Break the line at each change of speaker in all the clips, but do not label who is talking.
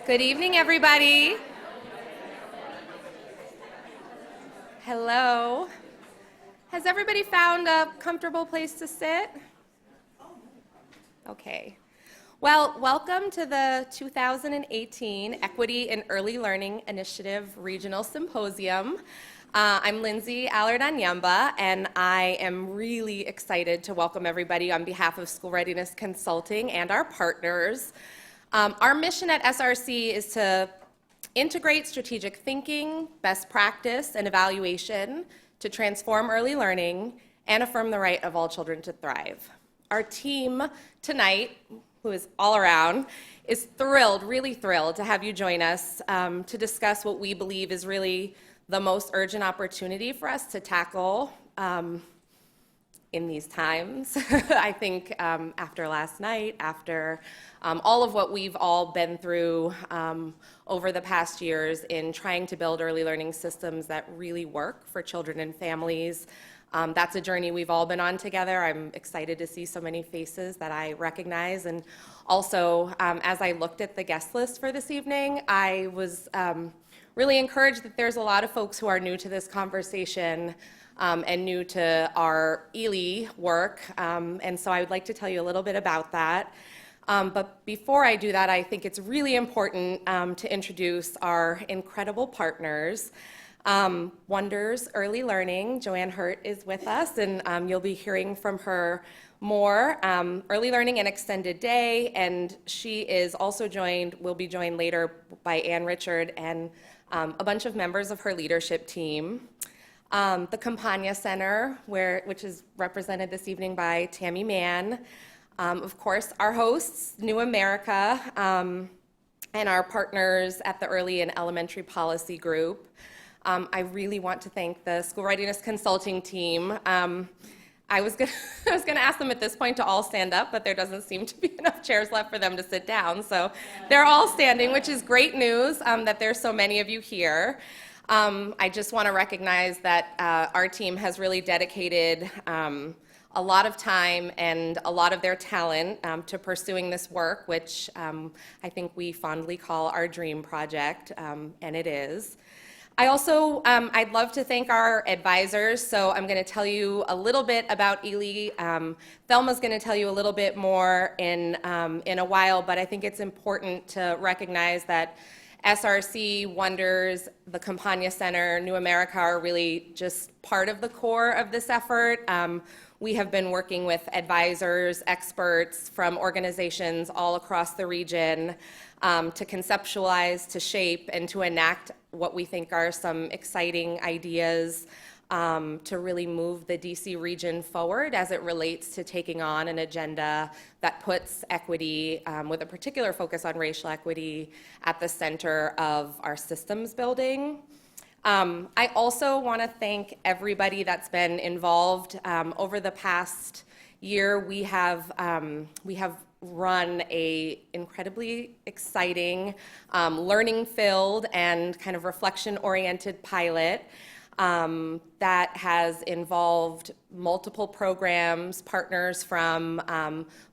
Good evening, everybody. Hello. Has everybody found a comfortable place to sit? Okay. Well, welcome to the 2018 Equity in Early Learning Initiative Regional Symposium. I'm Lindsay Allard-Anyemba, and I am really excited to welcome everybody on behalf of School Readiness Consulting and our partners. Our mission at SRC is to integrate strategic thinking, best practice, and evaluation to transform early learning and affirm the right of all children to thrive. Our team tonight, who is all around, is thrilled, really thrilled to have you join us to discuss what we believe is really the most urgent opportunity for us to tackle in these times. I think after last night, after all of what we've all been through over the past years in trying to build early learning systems that really work for children and families, that's a journey we've all been on together. I'm excited to see so many faces that I recognize. And also, as I looked at the guest list for this evening, I was really encouraged that there's a lot of folks who are new to this conversation and new to our EELI work, and so I would like to tell you a little bit about that. But before I do that, I think it's really important to introduce our incredible partners. Wonders Early Learning, Joanne Hurt is with us, and you'll be hearing from her more. Early Learning and Extended Day, and she is also will be joined later by Ann Richard and a bunch of members of her leadership team. The Campagna Center, which is represented this evening by Tammy Mann. Of course, our hosts, New America, and our partners at the Early and Elementary Policy Group. I really want to thank the School Readiness Consulting team. I was gonna ask them at this point to all stand up, but there doesn't seem to be enough chairs left for them to sit down. So they're all standing, which is great news that there's so many of you here. I just want to recognize that our team has really dedicated a lot of time and a lot of their talent to pursuing this work, which I think we fondly call our dream project, and it is. I also, I'd love to thank our advisors, so I'm going to tell you a little bit about EELI. Thelma's going to tell you a little bit more in a while, but I think it's important to recognize that SRC, Wonders, the Campagna Center, New America are really just part of the core of this effort. We have been working with advisors, experts from organizations all across the region to conceptualize, to shape, and to enact what we think are some exciting ideas to really move the DC region forward as it relates to taking on an agenda that puts equity, with a particular focus on racial equity, at the center of our systems building. I also want to thank everybody that's been involved. Over the past year, we have run a incredibly exciting, learning-filled and kind of reflection-oriented pilot that has involved multiple programs, partners from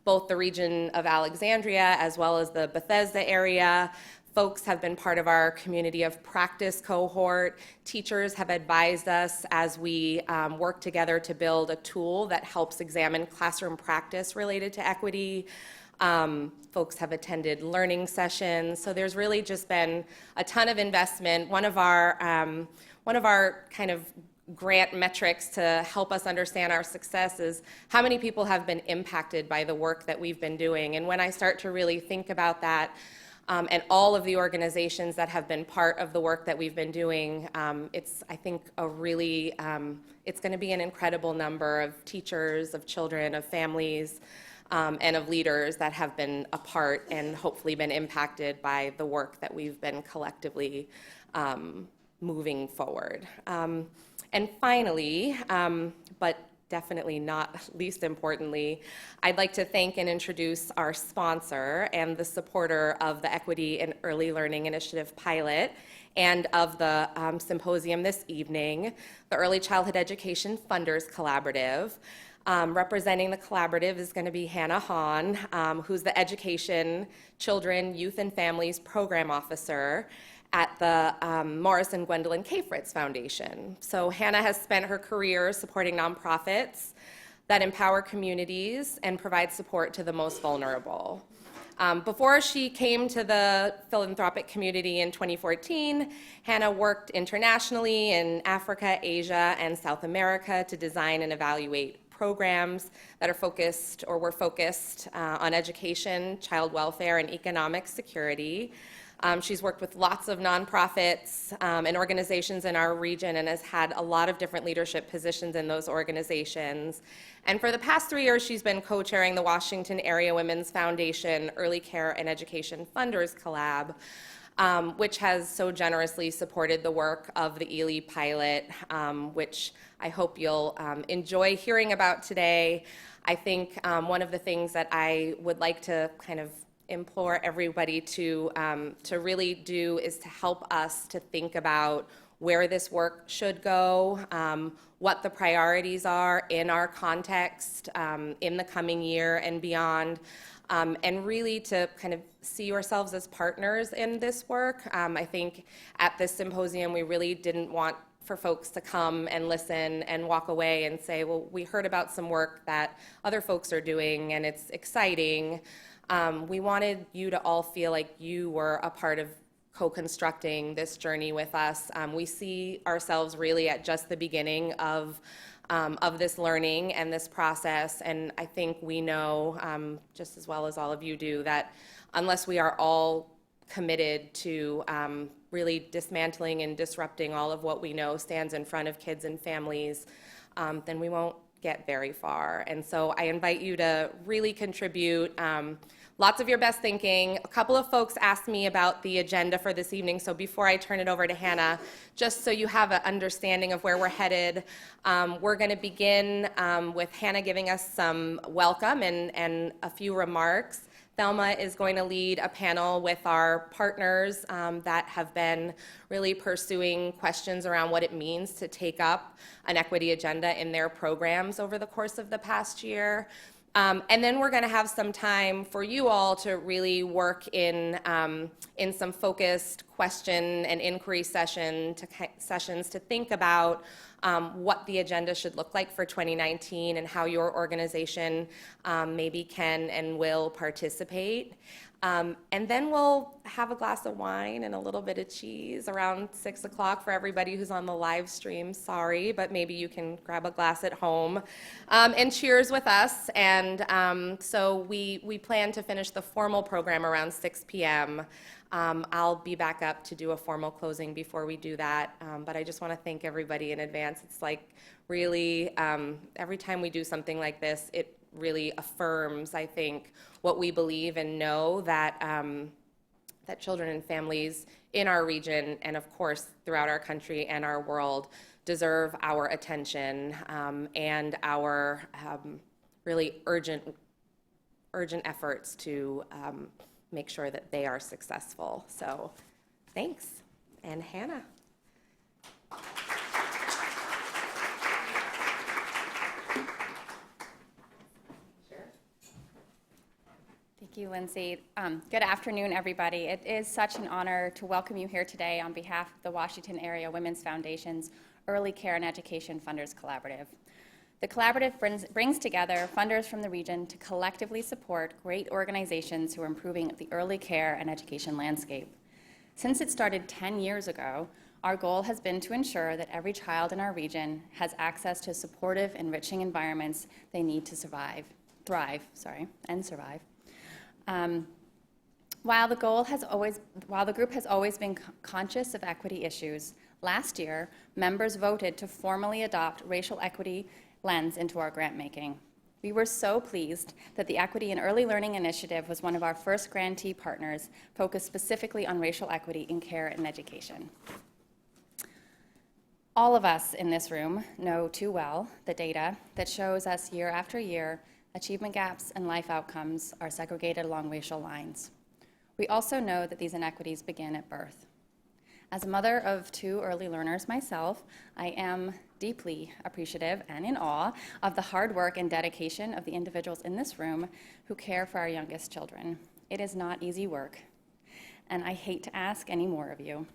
both the region of Alexandria as well as the Bethesda area. Folks have been part of our community of practice cohort. Teachers have advised us as we work together to build a tool that helps examine classroom practice related to equity. Folks have attended learning sessions, so there's really just been a ton of investment. One of our kind of grant metrics to help us understand our success is how many people have been impacted by the work that we've been doing. And when I start to really think about that, and all of the organizations that have been part of the work that we've been doing, it's, I think, it's going to be an incredible number of teachers, of children, of families, and of leaders that have been a part and hopefully been impacted by the work that we've been collectively moving forward. And finally, but definitely not least importantly, I'd like to thank and introduce our sponsor and the supporter of the Equity in Early Learning Initiative pilot and of the symposium this evening, the Early Childhood Education Funders Collaborative. Representing the collaborative is going to be Hannah Hahn, who's the Education, Children, Youth, and Families Program Officer at the Morris and Gwendolyn K. Fritz Foundation. So Hannah has spent her career supporting nonprofits that empower communities and provide support to the most vulnerable. Before she came to the philanthropic community in 2014, Hannah worked internationally in Africa, Asia, and South America to design and evaluate programs that are focused or were focused on education, child welfare, and economic security. She's worked with lots of nonprofits and organizations in our region and has had a lot of different leadership positions in those organizations. And for the past 3 years, she's been co-chairing the Washington Area Women's Foundation Early Care and Education Funders Collab, which has so generously supported the work of the EELI pilot, which I hope you'll enjoy hearing about today. I think one of the things that I would like to kind of implore everybody to really do is to help us to think about where this work should go, what the priorities are in our context in the coming year and beyond, and really to kind of see yourselves as partners in this work. I think at this symposium we really didn't want for folks to come and listen and walk away and say, well, we heard about some work that other folks are doing and it's exciting. We wanted you to all feel like you were a part of co-constructing this journey with us. We see ourselves really at just the beginning of this learning and this process, and I think we know, just as well as all of you do, that unless we are all committed to really dismantling and disrupting all of what we know stands in front of kids and families, then we won't get very far. And so I invite you to really contribute. Lots of your best thinking. A couple of folks asked me about the agenda for this evening, so before I turn it over to Hannah, just so you have an understanding of where we're headed, we're going to begin with Hannah giving us some welcome and a few remarks. Thelma is going to lead a panel with our partners that have been really pursuing questions around what it means to take up an equity agenda in their programs over the course of the past year. And then we're going to have some time for you all to really work in some focused question and inquiry sessions to think about what the agenda should look like for 2019 and how your organization maybe can and will participate. And then we'll have a glass of wine and a little bit of cheese around 6 o'clock for everybody who's on the live stream. Sorry, but maybe you can grab a glass at home and cheers with us. And so we plan to finish the formal program around 6 p.m. I'll be back up to do a formal closing before we do that, but I just want to thank everybody in advance. It's like really every time we do something like this, it really affirms, I think, what we believe and know that that children and families in our region and of course throughout our country and our world deserve our attention and our really urgent efforts to make sure that they are successful. So thanks. And Hannah.
Thank you, Lindsay. Good afternoon, everybody. It is such an honor to welcome you here today on behalf of the Washington Area Women's Foundation's Early Care and Education Funders Collaborative. The collaborative brings together funders from the region to collectively support great organizations who are improving the early care and education landscape. Since it started 10 years ago, our goal has been to ensure that every child in our region has access to supportive, enriching environments they need to thrive. While the group has always been conscious of equity issues, last year, members voted to formally adopt racial equity lens into our grant making. We were so pleased that the Equity in Early Learning Initiative was one of our first grantee partners focused specifically on racial equity in care and education. All of us in this room know too well the data that shows us year after year achievement gaps and life outcomes are segregated along racial lines. We also know that these inequities begin at birth. As a mother of 2 early learners myself, I am deeply appreciative and in awe of the hard work and dedication of the individuals in this room who care for our youngest children. It is not easy work, and I hate to ask any more of you.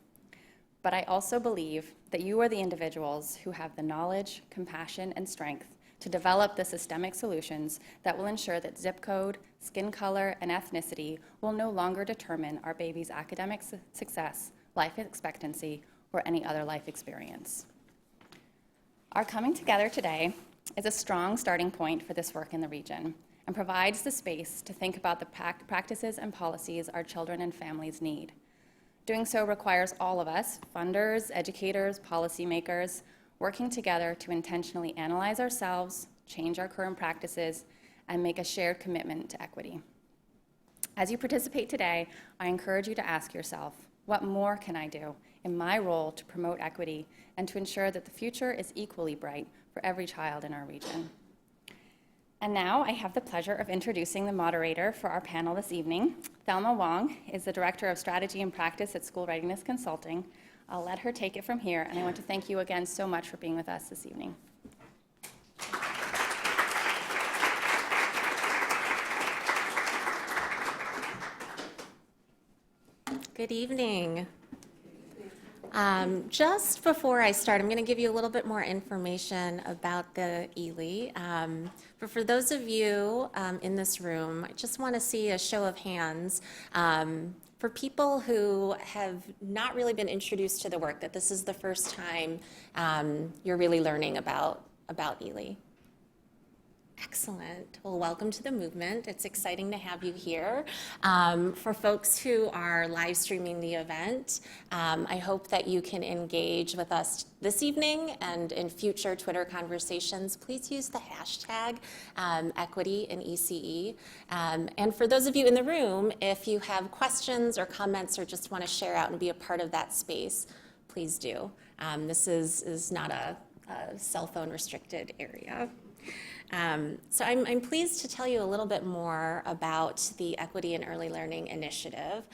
But I also believe that you are the individuals who have the knowledge, compassion, and strength to develop the systemic solutions that will ensure that zip code, skin color, and ethnicity will no longer determine our baby's academic success, life expectancy, or any other life experience. Our coming together today is a strong starting point for this work in the region and provides the space to think about the practices and policies our children and families need. Doing so requires all of us, funders, educators, policymakers, working together to intentionally analyze ourselves, change our current practices, and make a shared commitment to equity. As you participate today, I encourage you to ask yourself, what more can I do in my role to promote equity and to ensure that the future is equally bright for every child in our region? And now I have the pleasure of introducing the moderator for our panel this evening. Thelma Wong is the Director of Strategy and Practice at School Readiness Consulting. I'll let her take it from here, and I want to thank you again so much for being with us this evening.
Good evening. Just before I start, I'm going to give you a little bit more information about the EELI. But for those of you in this room, I just want to see a show of hands for people who have not really been introduced to the work, that this is the first time you're really learning about EELI. Excellent. Well, welcome to the movement. It's exciting to have you here. For folks who are live streaming the event, I hope that you can engage with us this evening and in future Twitter conversations. Please use the hashtag equity in ECE. And for those of you in the room, if you have questions or comments or just want to share out and be a part of that space, please do. This is not a cell phone restricted area. So I'm pleased to tell you a little bit more about the Equity in Early Learning Initiative.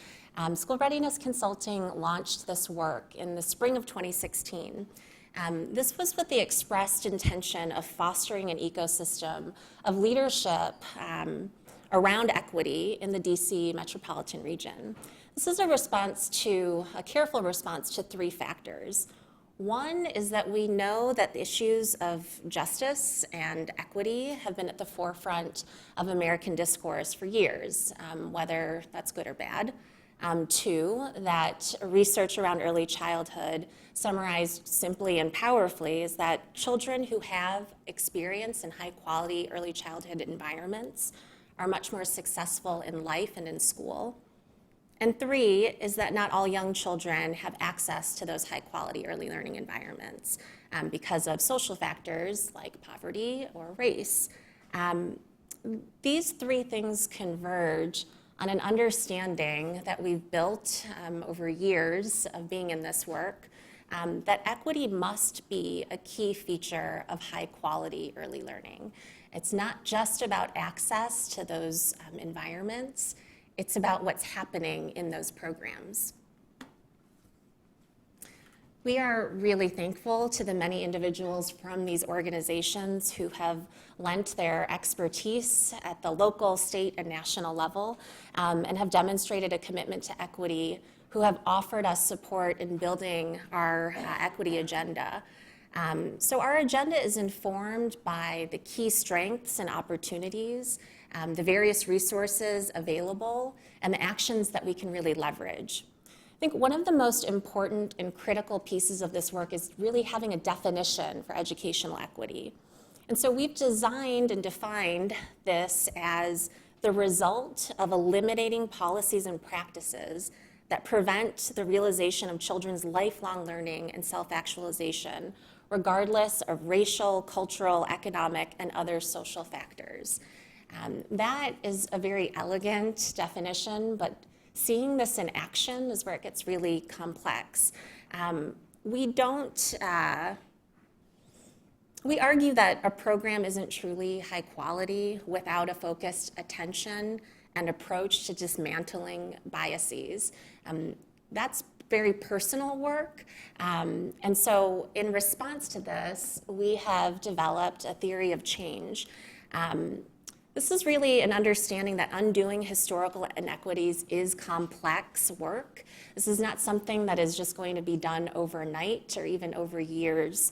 School Readiness Consulting launched this work in the spring of 2016. This was with the expressed intention of fostering an ecosystem of leadership around equity in the DC metropolitan region. This is a careful response to three factors. One is that we know that the issues of justice and equity have been at the forefront of American discourse for years, whether that's good or bad. Two, that research around early childhood, summarized simply and powerfully, is that children who have experience in high-quality early childhood environments are much more successful in life and in school. And three is that not all young children have access to those high-quality early learning environments because of social factors like poverty or race. These three things converge on an understanding that we've built over years of being in this work, that equity must be a key feature of high-quality early learning. It's not just about access to those environments. It's about what's happening in those programs. We are really thankful to the many individuals from these organizations who have lent their expertise at the local, state, and national level and have demonstrated a commitment to equity, who have offered us support in building our equity agenda. So our agenda is informed by the key strengths and opportunities, the various resources available, and the actions that we can really leverage. I think one of the most important and critical pieces of this work is really having a definition for educational equity. And so we've designed and defined this as the result of eliminating policies and practices that prevent the realization of children's lifelong learning and self-actualization, regardless of racial, cultural, economic, and other social factors. That is a very elegant definition, but seeing this in action is where it gets really complex. We argue that a program isn't truly high quality without a focused attention and approach to dismantling biases. That's very personal work. And so in response to this, we have developed a theory of change. This is really an understanding that undoing historical inequities is complex work. This is not something that is just going to be done overnight or even over years.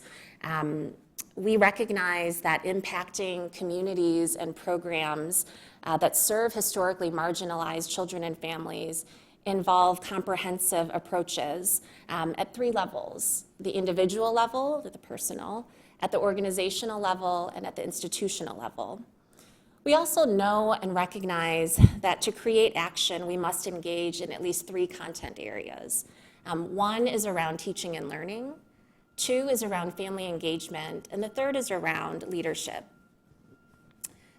We recognize that impacting communities and programs that serve historically marginalized children and families involve comprehensive approaches at 3 levels: the individual level, the personal, at the organizational level, and at the institutional level. We also know and recognize that to create action, we must engage in at least 3 content areas. 1 is around teaching and learning, 2 is around family engagement, and the 3rd is around leadership.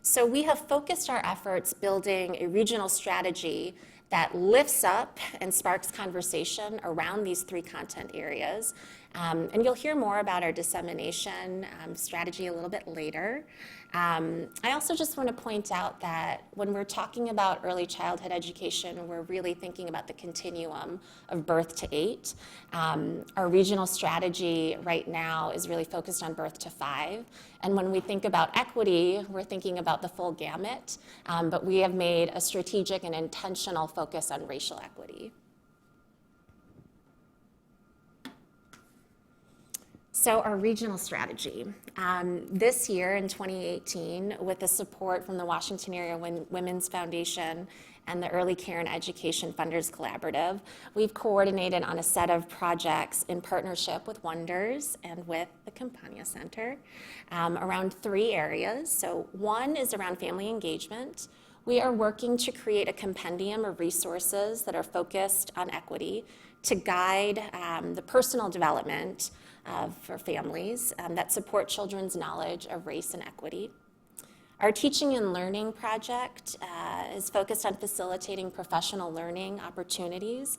So we have focused our efforts building a regional strategy that lifts up and sparks conversation around these 3 content areas. And you'll hear more about our dissemination strategy a little bit later. I also just want to point out that when we're talking about early childhood education, we're really thinking about the continuum of birth to 8. Our regional strategy right now is really focused on birth to 5. And when we think about equity, we're thinking about the full gamut, but we have made a strategic and intentional focus on racial equity. So our regional strategy. This year in 2018, with the support from the Washington Area Women's Foundation and the Early Care and Education Funders Collaborative, we've coordinated on a set of projects in partnership with Wonders and with the Campania Center around 3 areas. So 1 is around family engagement. We are working to create a compendium of resources that are focused on equity to guide the personal development for families that support children's knowledge of race and equity. Our teaching and learning project is focused on facilitating professional learning opportunities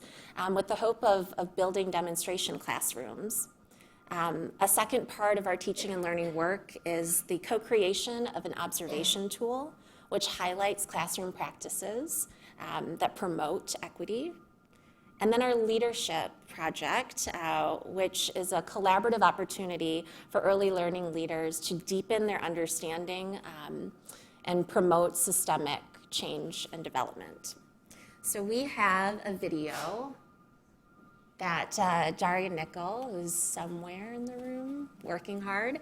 with the hope of building demonstration classrooms. A second part of our teaching and learning work is the co-creation of an observation tool which highlights classroom practices that promote equity. And then our leadership project, which is a collaborative opportunity for early learning leaders to deepen their understanding and promote systemic change and development. So we have a video that Daria Nickel, who's somewhere in the room working hard,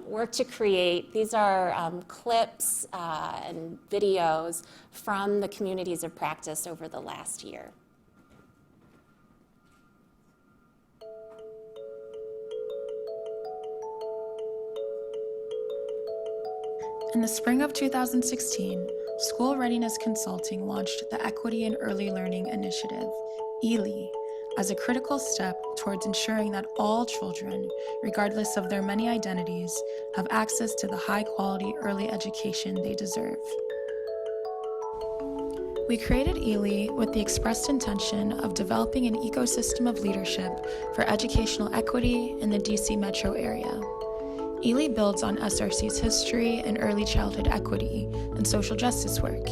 worked to create. These are clips and videos from the communities of practice over the last year.
In the spring of 2016, School Readiness Consulting launched the Equity in Early Learning Initiative, EELI, as a critical step towards ensuring that all children, regardless of their many identities, have access to the high-quality early education they deserve. We created EELI with the expressed intention of developing an ecosystem of leadership for educational equity in the DC metro area. EELI builds on SRC's history in early childhood equity and social justice work.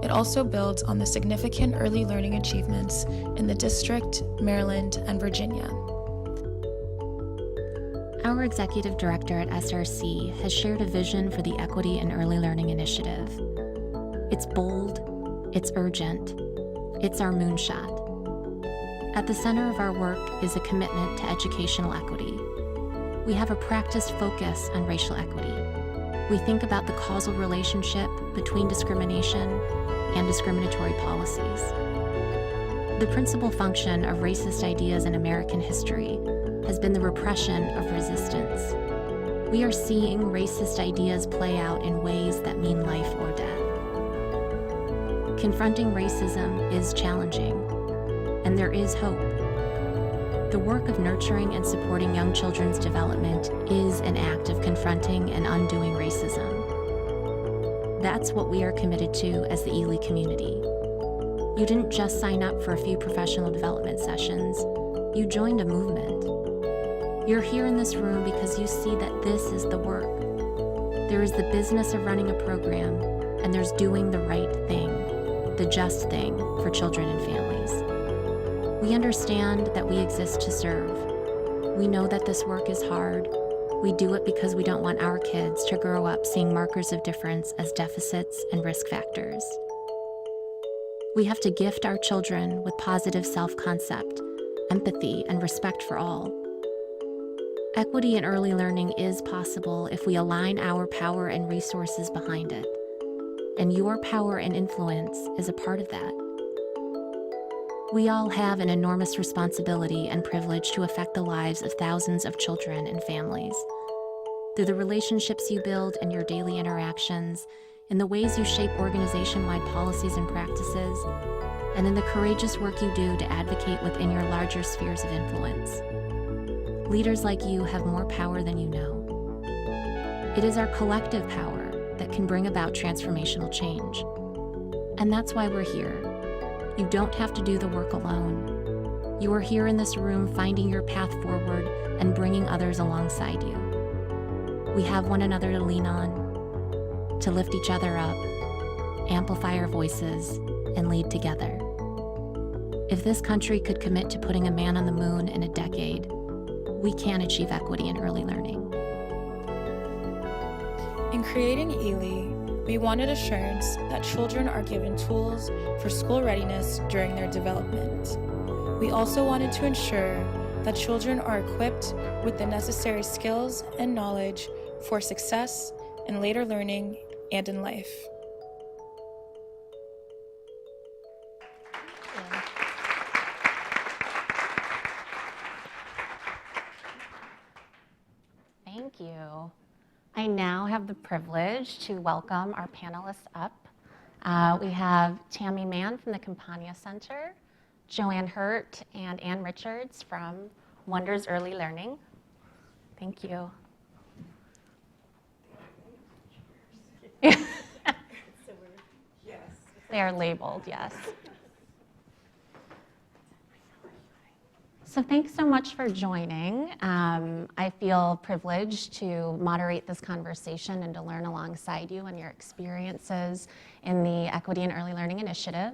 It also builds on the significant early learning achievements in the District, Maryland, and Virginia.
Our executive director at SRC has shared a vision for the Equity in Early Learning Initiative. It's bold, it's urgent, it's our moonshot. At the center of our work is a commitment to educational equity. We have a practiced focus on racial equity. We think about the causal relationship between discrimination and discriminatory policies. The principal function of racist ideas in American history has been the repression of resistance. We are seeing racist ideas play out in ways that mean life or death. Confronting racism is challenging, and there is hope. The work of nurturing and supporting young children's development is an act of confronting and undoing racism. That's what we are committed to as the EELI community. You didn't just sign up for a few professional development sessions, you joined a movement. You're here in this room because you see that this is the work. There is the business of running a program, and there's doing the right thing, the just thing for children and families. We understand that we exist to serve. We know that this work is hard. We do it because we don't want our kids to grow up seeing markers of difference as deficits and risk factors. We have to gift our children with positive self-concept, empathy, and respect for all. Equity in early learning is possible if we align our power and resources behind it. And your power and influence is a part of that. We all have an enormous responsibility and privilege to affect the lives of thousands of children and families. Through the relationships you build in your daily interactions, in the ways you shape organization-wide policies and practices, and in the courageous work you do to advocate within your larger spheres of influence. Leaders like you have more power than you know. It is our collective power that can bring about transformational change. And that's why we're here. You don't have to do the work alone. You are here in this room finding your path forward and bringing others alongside you. We have one another to lean on, to lift each other up, amplify our voices, and lead together. If this country could commit to putting a man on the moon in a decade, we can achieve equity in early learning.
In creating EELI, we wanted assurance that children are given tools for school readiness during their development. We also wanted to ensure that children are equipped with the necessary skills and knowledge for success in later learning and in life.
Thank you. I now have the privilege to welcome our panelists up. We have Tammy Mann from the Campania Center, Joanne Hurt and Ann Richards from Wonders Early Learning. Thank you. They are labeled, yes. So thanks so much for joining. I feel privileged to moderate this conversation and to learn alongside you and your experiences in the Equity in Early Learning Initiative.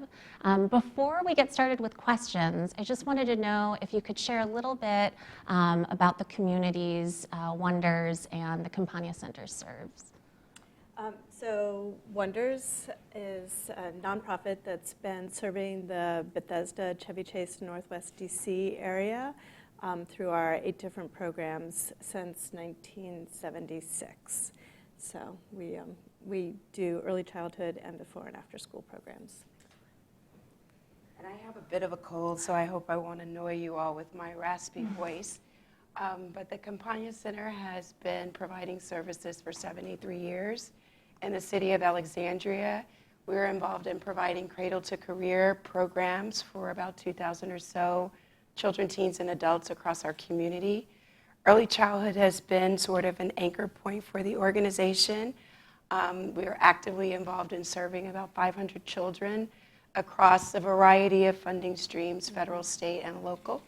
Before we get started with questions, I just wanted to know if you could share a little bit about the communities Wonders and the Campania Center serves.
So Wonders is a nonprofit that's been serving the Bethesda, Chevy Chase, Northwest DC area through our 8 different programs since 1976. So we do early childhood and before and after school programs.
And I have a bit of a cold, so I hope I won't annoy you all with my raspy voice. But the Campania Center has been providing services for 73 years. In the city of Alexandria, we're involved in providing cradle-to-career programs for about 2,000 or so children, teens, and adults across our community. Early childhood has been sort of an anchor point for the organization. We are actively involved in serving about 500 children across a variety of funding streams, federal, state, and local,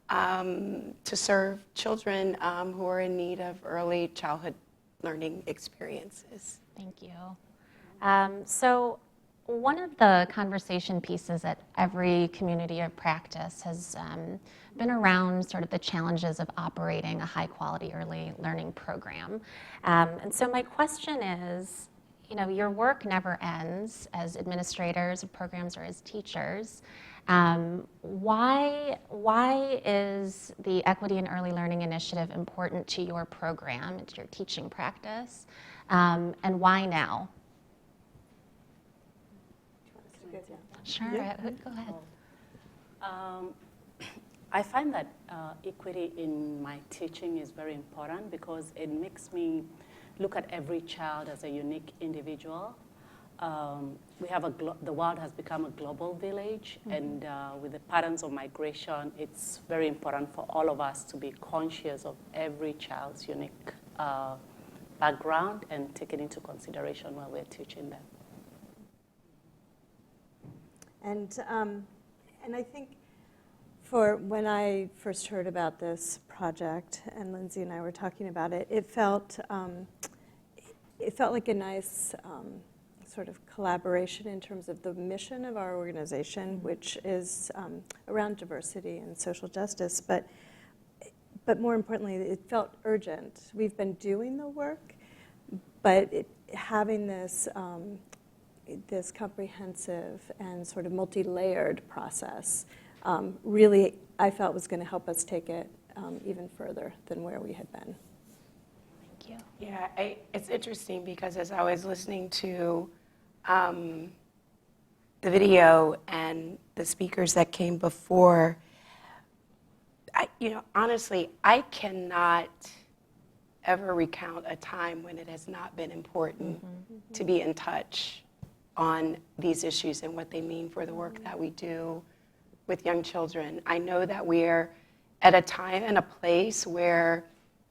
to serve children who are in need of early childhood learning experiences.
Thank you. So one of the conversation pieces at every community of practice has been around sort of the challenges of operating a high-quality early learning program. And so my question is, you know, your work never ends as administrators of programs or as teachers. Why is the Equity in Early Learning Initiative important to your program, to your teaching practice, and why now? Sure,
Yeah.
go ahead.
I find that equity in my teaching is very important because it makes me look at every child as a unique individual. We have the world has become a global village, and with the patterns of migration, it's very important for all of us to be conscious of every child's unique background and take it into consideration while we're teaching them.
And I think for when I first heard about this project, and Lindsay and I were talking about it, it felt like a nice sort of collaboration in terms of the mission of our organization, which is around diversity and social justice, but more importantly, it felt urgent. We've been doing the work, but having this this comprehensive and sort of multi-layered process really, I felt, was going to help us take it even further than where we had been.
Thank you.
Yeah, it's interesting because as I was listening to the video and the speakers that came before, honestly, I cannot ever recount a time when it has not been important to be in touch on these issues and what they mean for the work that we do with young children. I know that we're at a time and a place where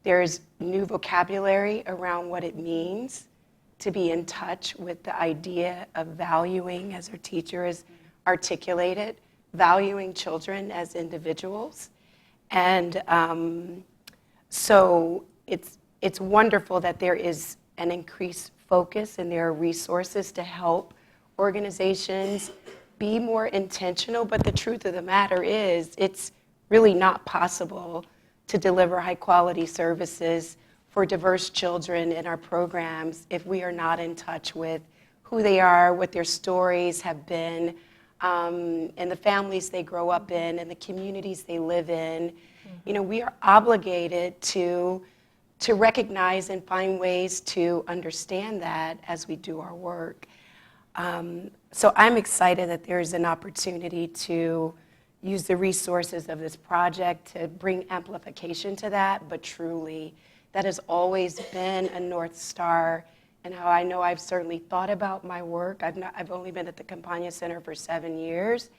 there's new vocabulary around what it means to be in touch with the idea of valuing, as our teacher has articulated, valuing children as individuals. And so it's wonderful that there is an increased focus and there are resources to help organizations be more intentional, but the truth of the matter is it's really not possible to deliver high quality services for diverse children in our programs if we are not in touch with who they are, what their stories have been, and the families they grow up in and the communities they live in. We are obligated to recognize and find ways to understand that as we do our work. So I'm excited that there's an opportunity to use the resources of this project to bring amplification to that, but truly, that has always been a North Star, and how I know I've certainly thought about my work. I've only been at the Campagna Center for 7 years,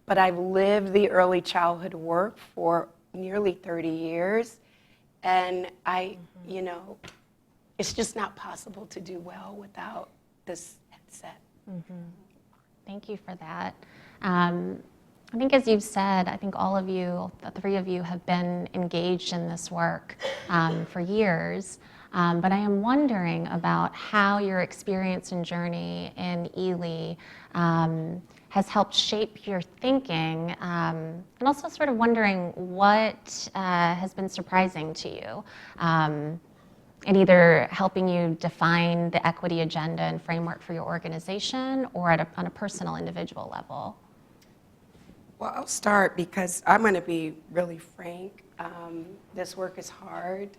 but I've lived the early childhood work for nearly 30 years, and it's just not possible to do well without this headset.
Thank you for that. I think as you've said, I think all of you, the three of you, have been engaged in this work for years. But I am wondering about how your experience and journey in EELI has helped shape your thinking, and also sort of wondering what has been surprising to you in either helping you define the equity agenda and framework for your organization or on a personal, individual level.
Well, I'll start because I'm going to be really frank. This work is hard.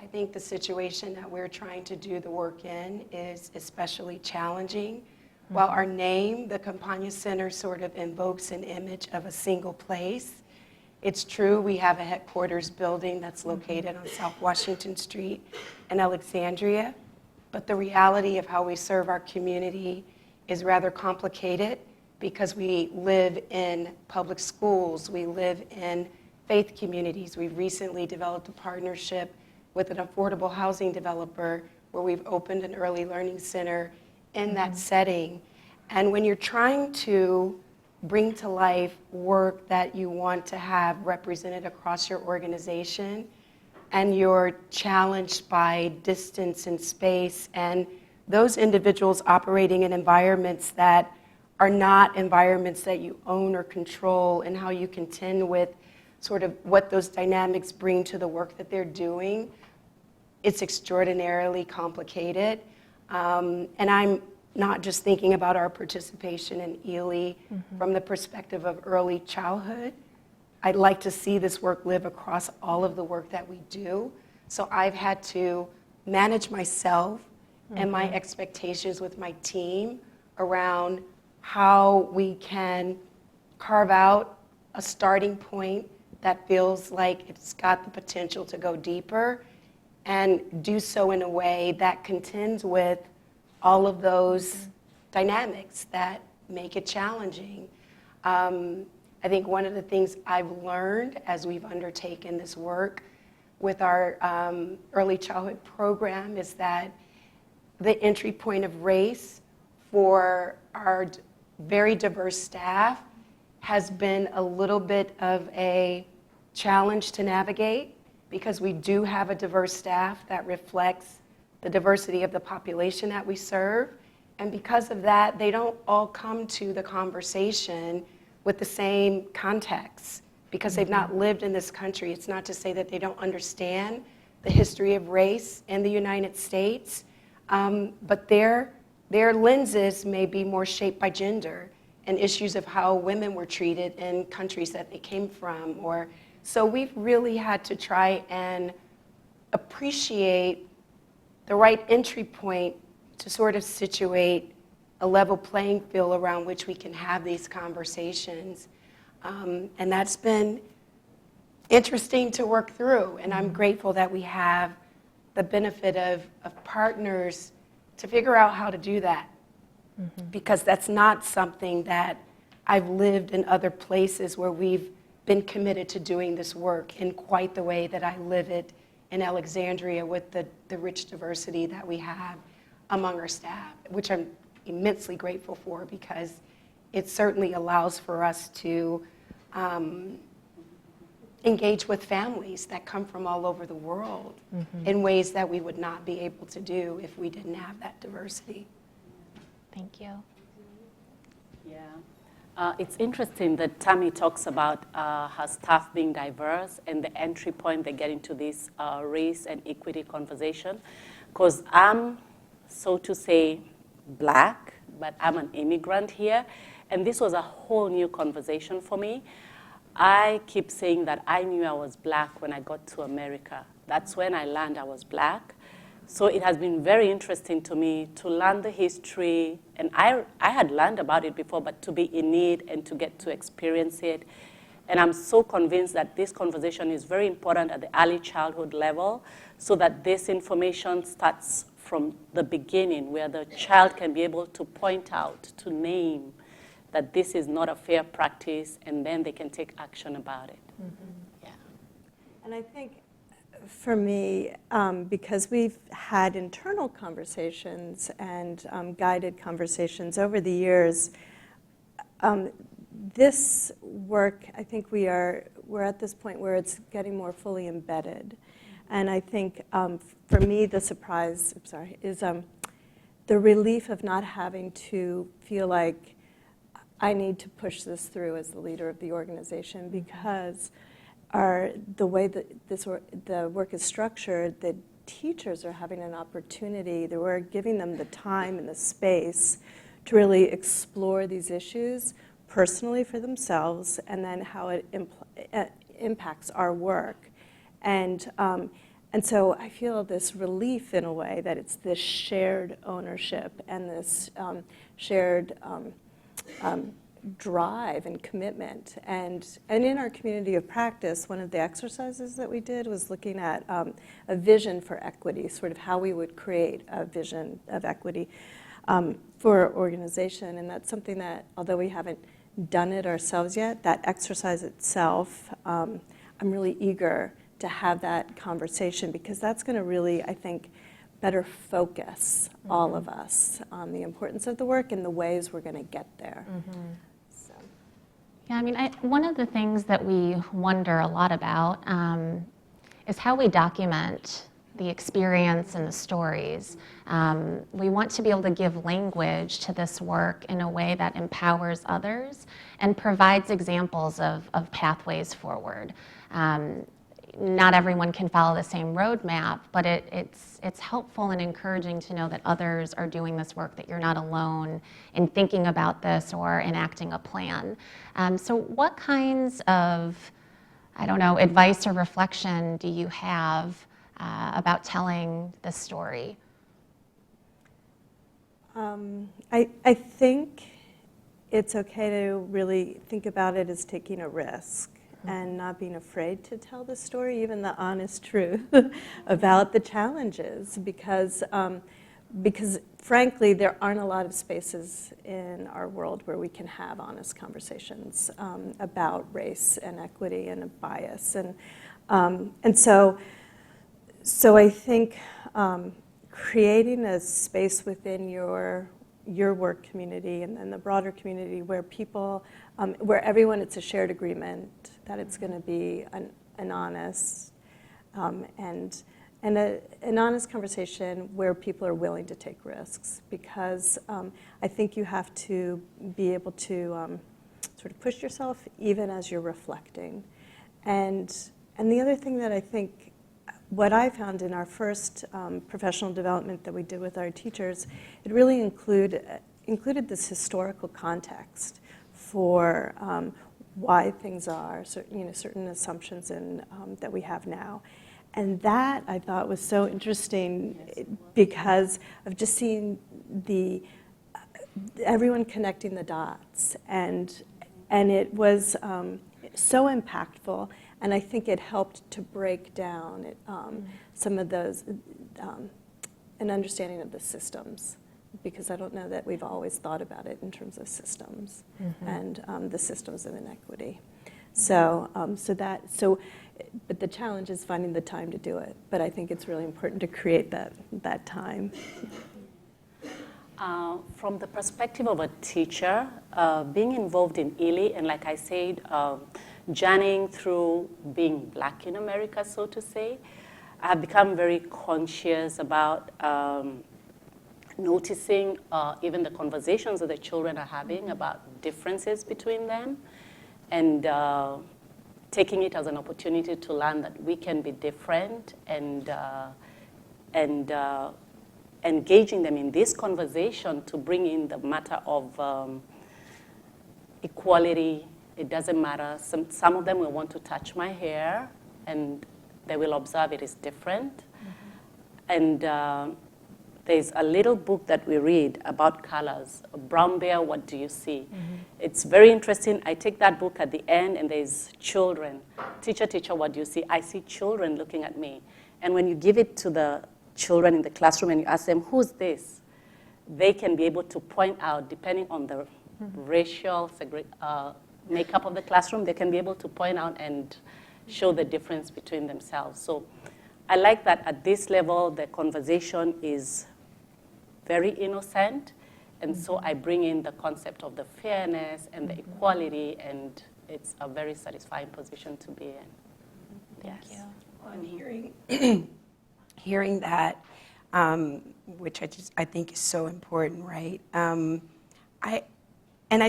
I think the situation that we're trying to do the work in is especially challenging. While our name, the Campagna Center, sort of invokes an image of a single place, it's true we have a headquarters building that's located on South Washington Street in Alexandria, but the reality of how we serve our community is rather complicated because we live in public schools, we live in faith communities. We've recently developed a partnership with an affordable housing developer where we've opened an early learning center in that setting. And when you're trying to bring to life work that you want to have represented across your organization, and you're challenged by distance and space, and those individuals operating in environments that are not environments that you own or control, and how you contend with sort of what those dynamics bring to the work that they're doing, it's extraordinarily complicated. And I'm not just thinking about our participation in EELI from the perspective of early childhood. I'd like to see this work live across all of the work that we do. So I've had to manage myself and my expectations with my team around how we can carve out a starting point that feels like it's got the potential to go deeper, and do so in a way that contends with all of those dynamics that make it challenging. I think one of the things I've learned as we've undertaken this work with our early childhood program is that the entry point of race for our very diverse staff has been a little bit of a challenge to navigate, because we do have a diverse staff that reflects the diversity of the population that we serve. And because of that, they don't all come to the conversation with the same context because they've not lived in this country. It's not to say that they don't understand the history of race in the United States, but their lenses may be more shaped by gender and issues of how women were treated in countries that they came from. So we've really had to try and appreciate the right entry point to sort of situate a level playing field around which we can have these conversations. And that's been interesting to work through. And I'm grateful that we have the benefit of partners to figure out how to do that. Because that's not something that I've lived in other places where we've been committed to doing this work in quite the way that I live it in Alexandria with the rich diversity that we have among our staff, which I'm immensely grateful for because it certainly allows for us to engage with families that come from all over the world in ways that we would not be able to do if we didn't have that diversity.
Thank you.
Yeah. It's interesting that Tammy talks about her staff being diverse and the entry point they get into this race and equity conversation. Because I'm, so to say, Black, but I'm an immigrant here. And this was a whole new conversation for me. I keep saying that I knew I was Black when I got to America. That's when I learned I was Black. So it has been very interesting to me to learn the history, and I had learned about it before, but to be in it and to get to experience it. And I'm so convinced that this conversation is very important at the early childhood level so that this information starts from the beginning where the child can be able to point out, to name that this is not a fair practice, and then they can take action about it. Yeah.
And I think for me, because we've had internal conversations and guided conversations over the years, this work, I think we're at this point where it's getting more fully embedded. And I think for me, the surprise, is the relief of not having to feel like I need to push this through as the leader of the organization because the way that the work is structured, the teachers are having an opportunity, that we're giving them the time and the space to really explore these issues personally for themselves and then how it impacts our work. And so I feel this relief in a way that it's this shared ownership and this shared drive and commitment. And in our community of practice, one of the exercises that we did was looking at a vision for equity, sort of how we would create a vision of equity for our organization. And that's something that, although we haven't done it ourselves yet, that exercise itself, I'm really eager to have that conversation because that's going to really, I think, better focus all of us on the importance of the work and the ways we're going to get there. So.
Yeah, I mean, one of the things that we wonder a lot about is how we document the experience and the stories. We want to be able to give language to this work in a way that empowers others and provides examples of pathways forward. Not everyone can follow the same roadmap, but it's helpful and encouraging to know that others are doing this work, that you're not alone in thinking about this or enacting a plan. So what kinds of, advice or reflection do you have about telling this story?
I think it's okay to really think about it as taking a risk. And not being afraid to tell the story, even the honest truth about the challenges, because frankly, there aren't a lot of spaces in our world where we can have honest conversations about race and equity and bias, and so I think creating a space within your work community and then the broader community where people, where everyone, it's a shared agreement that it's going to be an honest and an honest conversation where people are willing to take risks, because I think you have to be able to sort of push yourself even as you're reflecting. And the other thing that I think, what I found in our first professional development that we did with our teachers, it really included this historical context for why things are, certain assumptions that we have now. And that I thought was so interesting because of just seeing everyone connecting the dots, and it was so impactful, and I think it helped to break down some of those, an understanding of the systems, because I don't know that we've always thought about it in terms of systems and the systems of inequity. But the challenge is finding the time to do it. But I think it's really important to create that time.
From the perspective of a teacher, being involved in EELI, and like I said, journeying through being Black in America, so to say, I have become very conscious about noticing even the conversations that the children are having about differences between them, and taking it as an opportunity to learn that we can be different, and engaging them in this conversation to bring in the matter of equality. It doesn't matter. Some of them will want to touch my hair, and they will observe it is different. And there's a little book that we read about colors. Brown bear, what do you see? It's very interesting. I take that book at the end, and there's children. Teacher, what do you see? I see children looking at me. And when you give it to the children in the classroom and you ask them, who's this? They can be able to point out, depending on the racial makeup of the classroom, they can be able to point out and show the difference between themselves. So I like that at this level, the conversation is very innocent, and so I bring in the concept of the fairness and the equality, and it's a very satisfying position to be in. Yes.
On hearing that, which I think is so important, right? I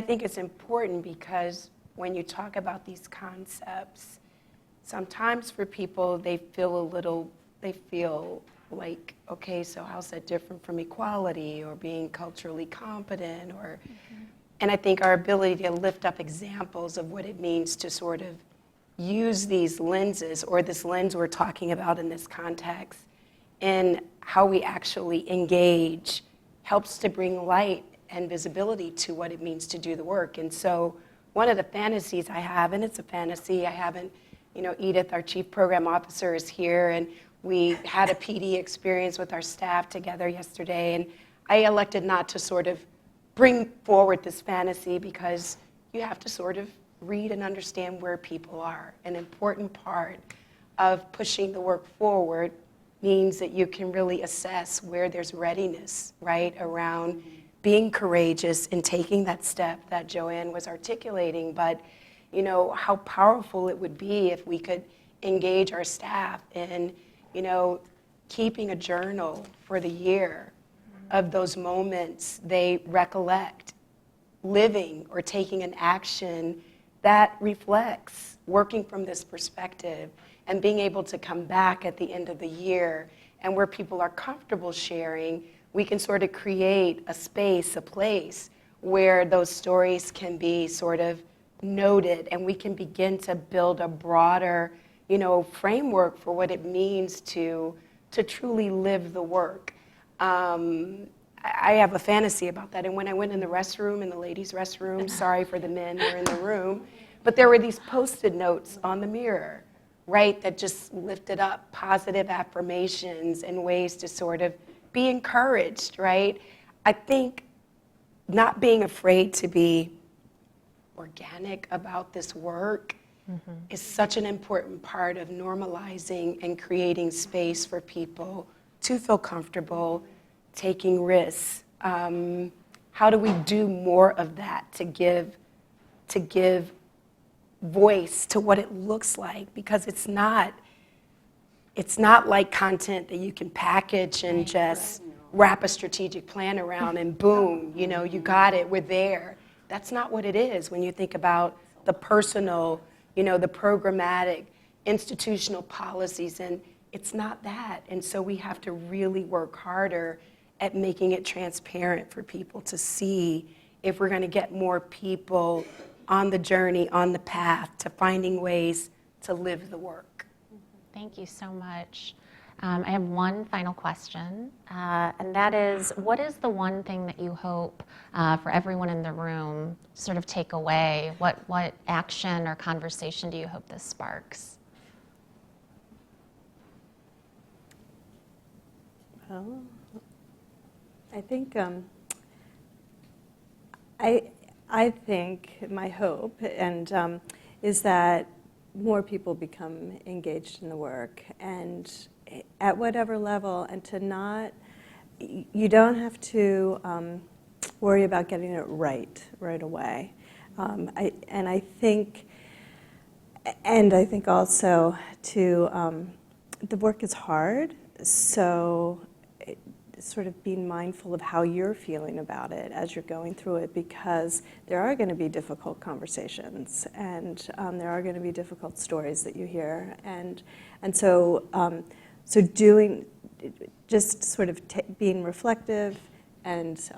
think it's important because when you talk about these concepts, sometimes for people they feel like, okay, so how's that different from equality or being culturally competent, or and I think our ability to lift up examples of what it means to sort of use these lenses, or this lens we're talking about in this context, in how we actually engage, helps to bring light and visibility to what it means to do the work. And so one of the fantasies I have, and it's a fantasy, I haven't, Edith, our chief program officer, is here, and we had a PD experience with our staff together yesterday, and I elected not to sort of bring forward this fantasy because you have to sort of read and understand where people are. An important part of pushing the work forward means that you can really assess where there's readiness, right, around being courageous and taking that step that Joanne was articulating. But, how powerful it would be if we could engage our staff in, keeping a journal for the year of those moments they recollect living or taking an action that reflects working from this perspective, and being able to come back at the end of the year, and where people are comfortable sharing, we can sort of create a space, a place where those stories can be sort of noted, and we can begin to build a broader, framework for what it means to truly live the work. I have a fantasy about that. And when I went in the restroom, in the ladies' restroom, sorry for the men who are in the room, but there were these Post-it notes on the mirror, right, that just lifted up positive affirmations and ways to sort of be encouraged, right? I think not being afraid to be organic about this work is such an important part of normalizing and creating space for people to feel comfortable taking risks. How do we do more of that to give voice to what it looks like? Because it's not it's not like content that you can package and just wrap a strategic plan around and boom, you know, you got it, we're there. That's not what it is when you think about the personal, you know, the programmatic, institutional policies, and it's not that. And so we have to really work harder at making it transparent for people to see if we're going to get more people on the journey, on the path to finding ways to live the work.
Thank you so much. I have one final question, and that is, what is the one thing that you hope for everyone in the room sort of take away? What action or conversation do you hope this sparks?
Well, I think I think my hope and is that more people become engaged in the work, and at whatever level, and to not, you don't have to worry about getting it right away. I think also to the work is hard, so sort of being mindful of how you're feeling about it as you're going through it, because there are going to be difficult conversations, and there are going to be difficult stories that you hear, and so doing, just sort of being reflective and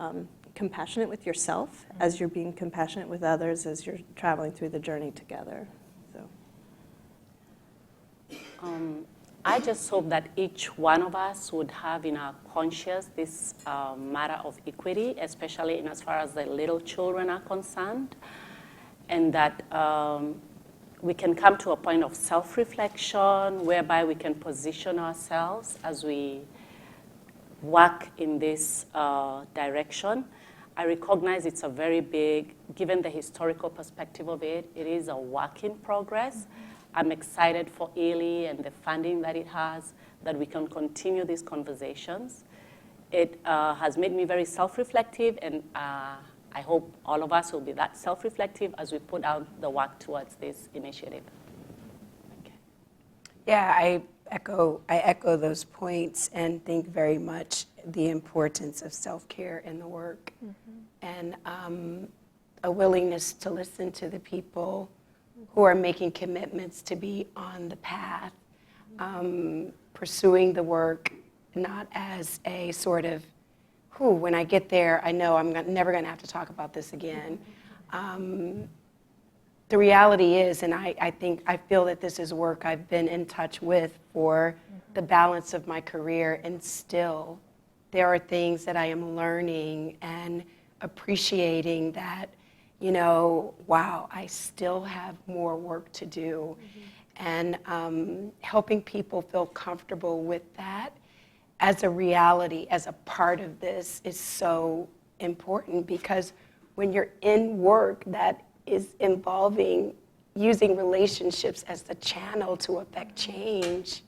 compassionate with yourself as you're being compassionate with others as you're traveling through the journey together. So.
I just hope that each one of us would have in our conscious this matter of equity, especially in as far as the little children are concerned, and that we can come to a point of self-reflection whereby we can position ourselves as we work in this direction. I recognize it's a very big, given the historical perspective of it, it is a work in progress. I'm excited for EELI and the funding that it has, that we can continue these conversations. It has made me very self-reflective, and I hope all of us will be that self-reflective as we put out the work towards this initiative. Okay.
Yeah, I echo those points and think very much the importance of self-care in the work, and a willingness to listen to the people who are making commitments to be on the path, pursuing the work, not as a sort of, when I get there, I know I'm never going to have to talk about this again. The reality is, and I feel that this is work I've been in touch with for the balance of my career, and still there are things that I am learning and appreciating that, you know, wow, I still have more work to do. And helping people feel comfortable with that as a reality, as a part of this, is so important, because when you're in work that is involving using relationships as the channel to affect change,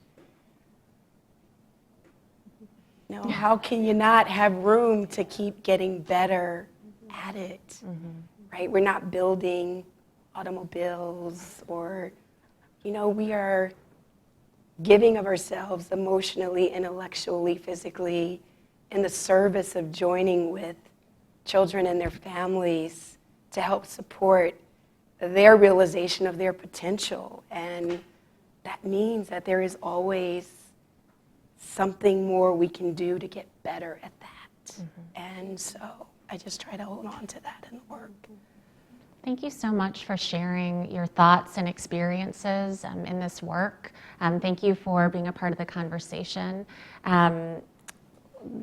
you know, how can you not have room to keep getting better at it? Right? We're not building automobiles, or, you know, we are giving of ourselves emotionally, intellectually, physically, in the service of joining with children and their families to help support their realization of their potential. And that means that there is always something more we can do to get better at that. And so I just try to hold on to that in the work.
Thank you so much for sharing your thoughts and experiences in this work. Thank you for being a part of the conversation.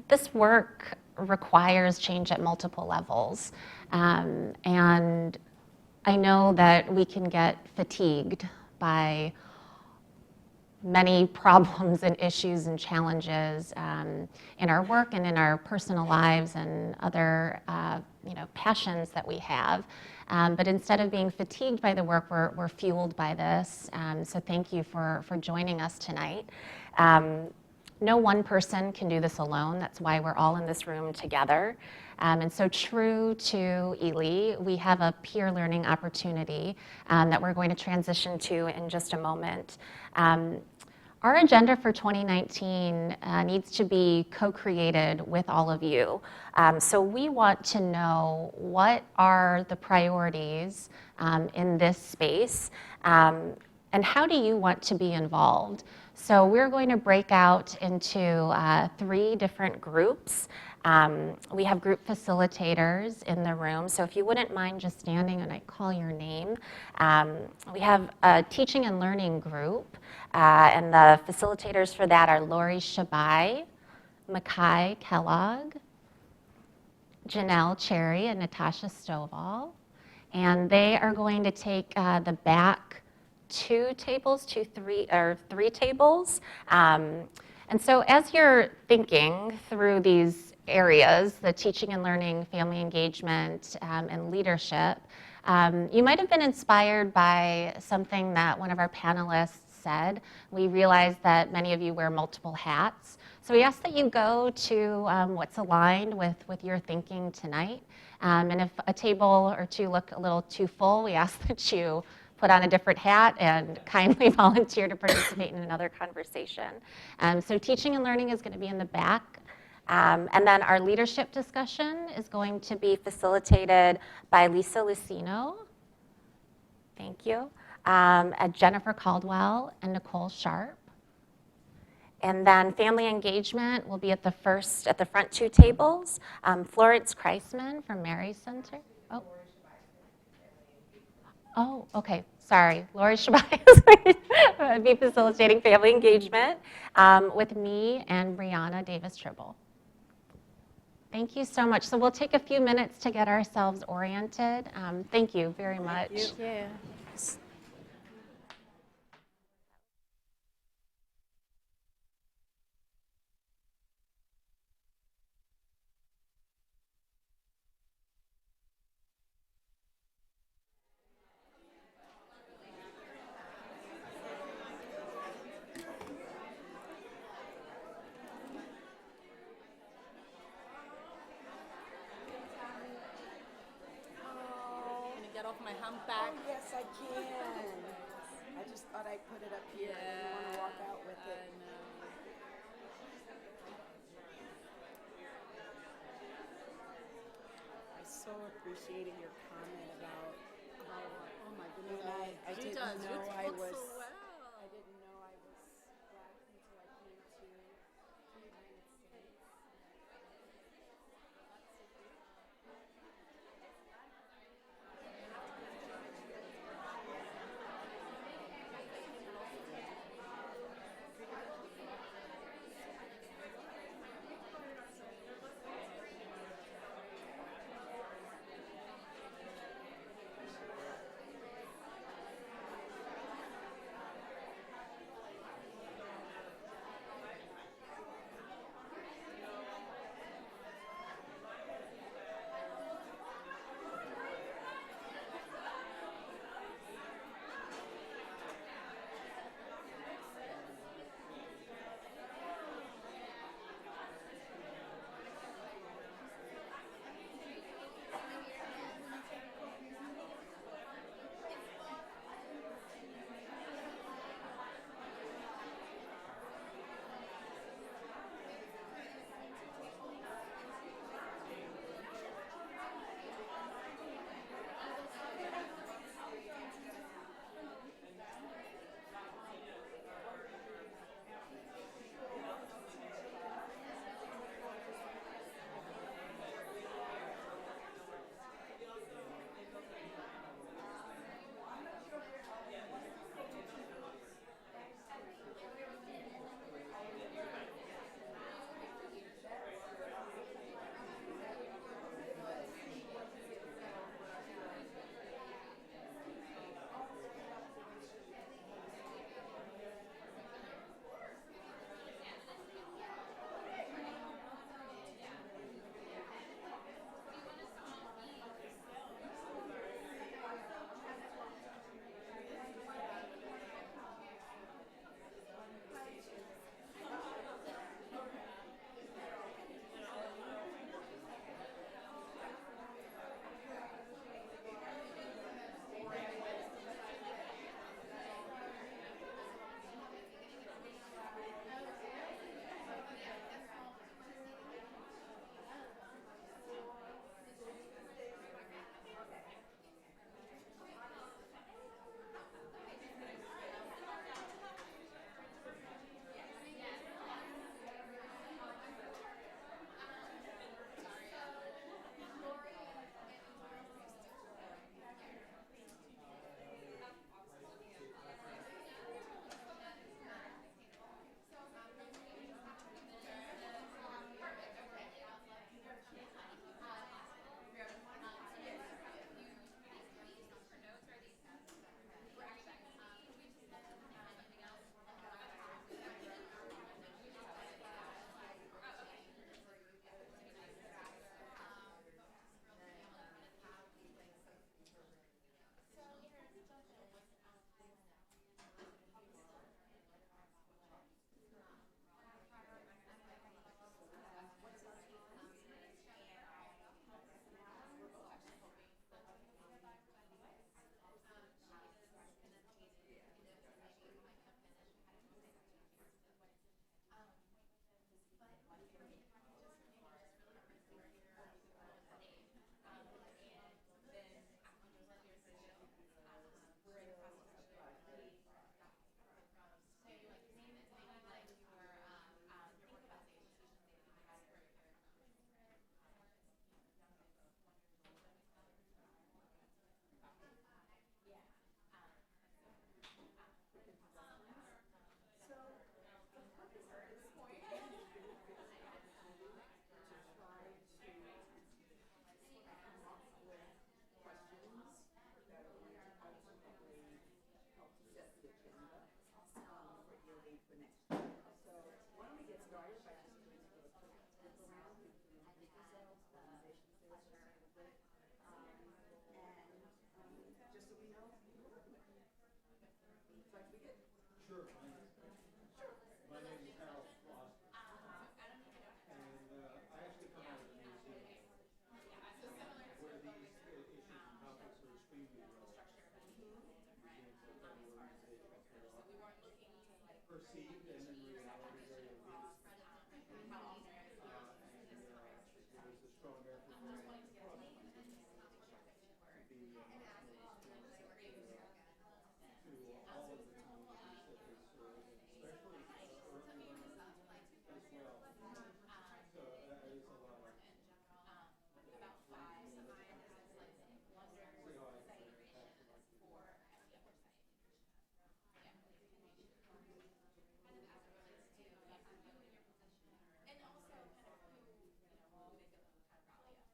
This work requires change at multiple levels. And I know that we can get fatigued by many problems and issues and challenges in our work and in our personal lives and other passions that we have. But instead of being fatigued by the work, we're fueled by this. So thank you for joining us tonight. No one person can do this alone. That's why we're all in this room together. And so true to EELI, we have a peer learning opportunity that we're going to transition to in just a moment.
Our agenda for 2019 needs to be co-created with all of you. So we want to know what are the priorities in this space, and how do you want to be involved? So we're going to break out into 3 different groups. We have group facilitators in the room, so if you wouldn't mind just standing when I call your name. We have a teaching and learning group, and the facilitators for that are Lori Shabai, Makai Kellogg, Janelle Cherry, and Natasha Stovall. And they are going to take the back 3 tables. And so as you're thinking through these areas, the teaching and learning, family engagement, and leadership, you might have been inspired by something that one of our panelists said. We realize that many of you wear multiple hats. So we ask that you go to what's aligned with your thinking tonight. And if a table or 2 look a little too full, we ask that you put on a different hat and kindly volunteer to participate in another conversation. So teaching and learning is going to be in the back. And then our leadership discussion is going to be facilitated by Lisa Lucino. Thank you. Jennifer Caldwell and Nicole Sharp. And then family engagement will be at the front 2 tables. Florence Kreisman from Mary Center. Oh, okay, sorry. Lori Shabai is going to be facilitating family engagement with me and Brianna Davis-Tribble. Thank you so much. So we'll take a few minutes to get ourselves oriented. Thank you very much.
Thank you.
Get off my humpback.
Oh, yes, I can. I just thought I'd put it up here. I didn't want to walk out with it. I so appreciated your comment about how, oh my goodness, I didn't know I was black until I came to the United States.
Sure. My name is Harold Floss. And I actually come out of the museum where these issues and topics are extremely relevant. Museums are better organizations that are perceived and in reality very elite. There is a strong effort to be much more responsive to all of the communities that they serve, especially urban learners as well. So that is a lot of about 5 semi-artists like wonders, citations for the upper site. Yeah, kind of as it relates to you in your position, and also kind of who will make it kind of rally up.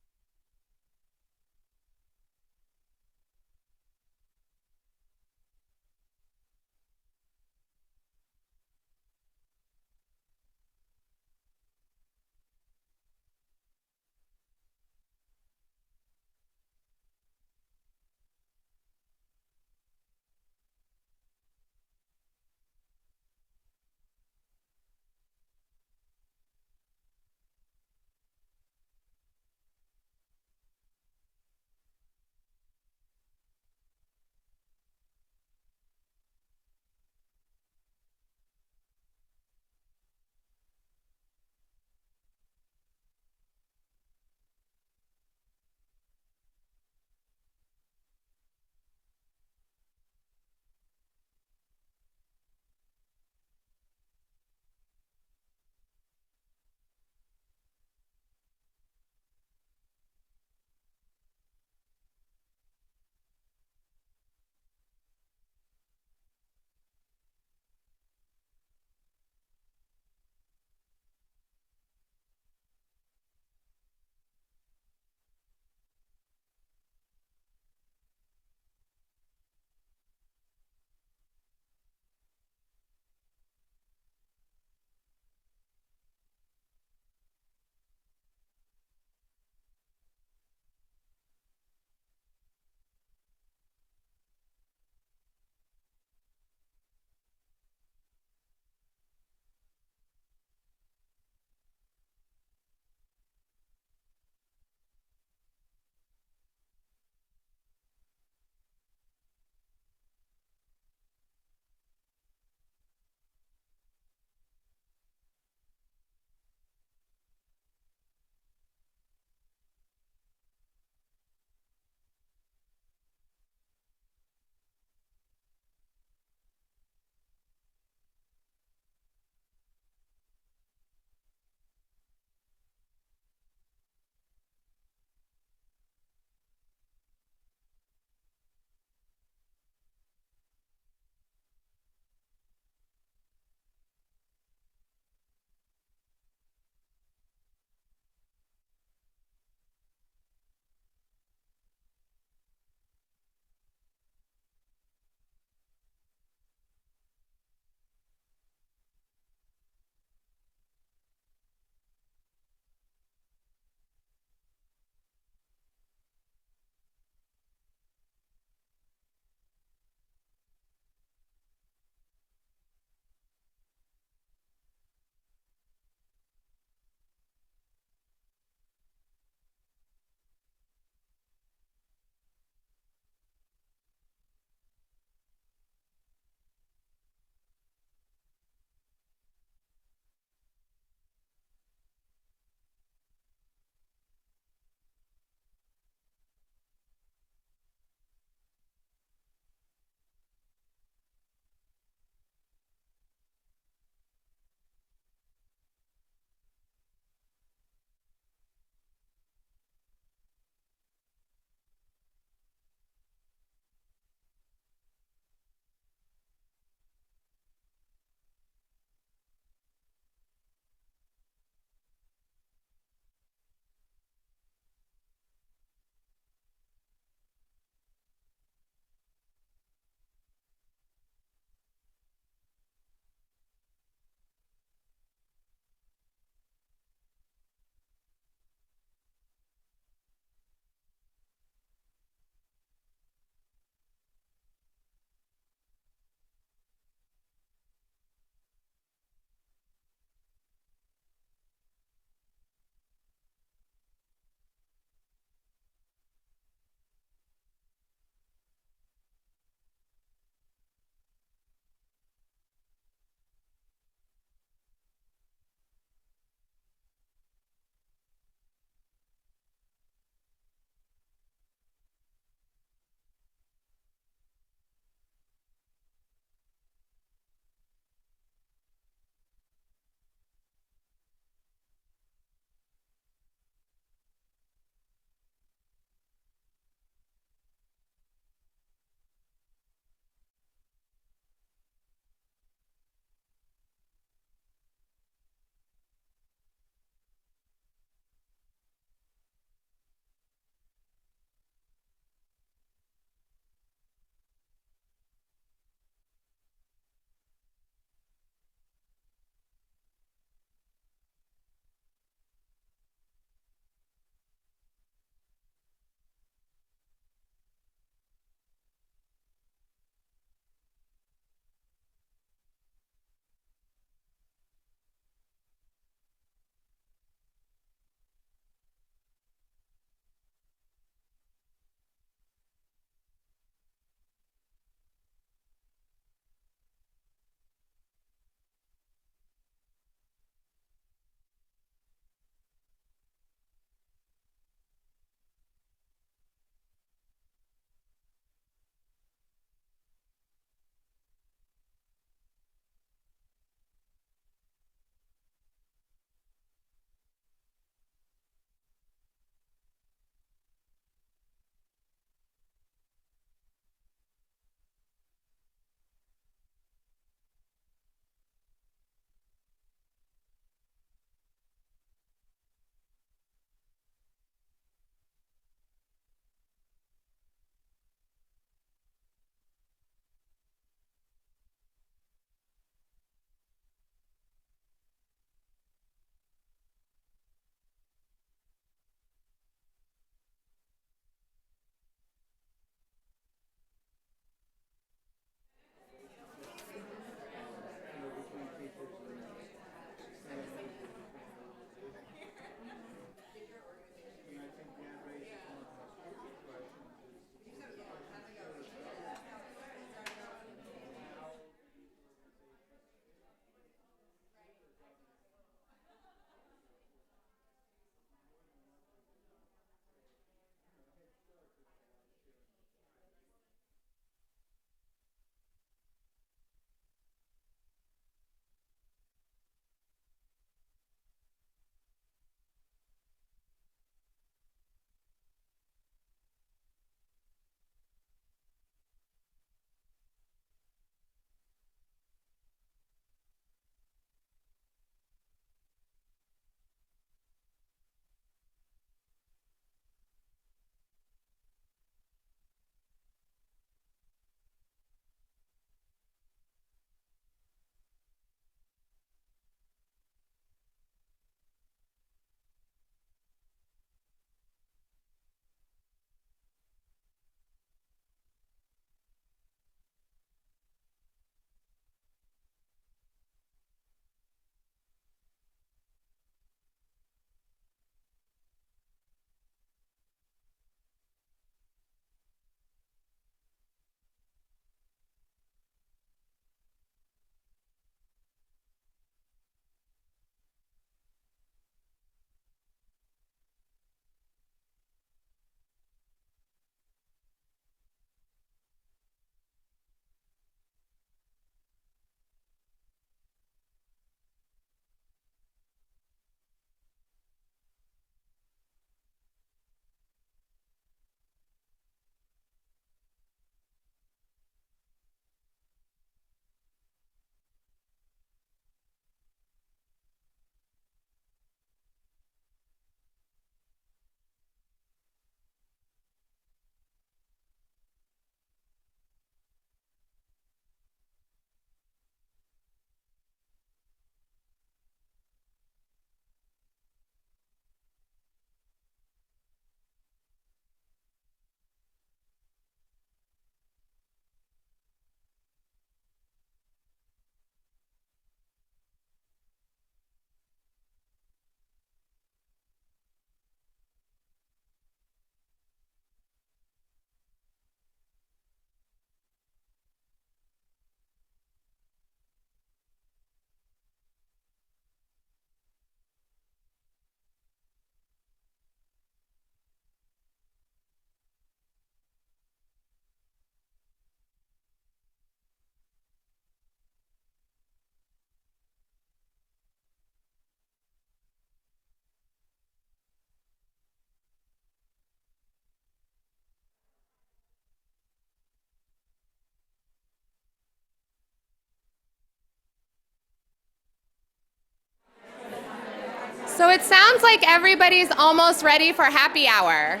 So it sounds like everybody's almost ready for happy hour.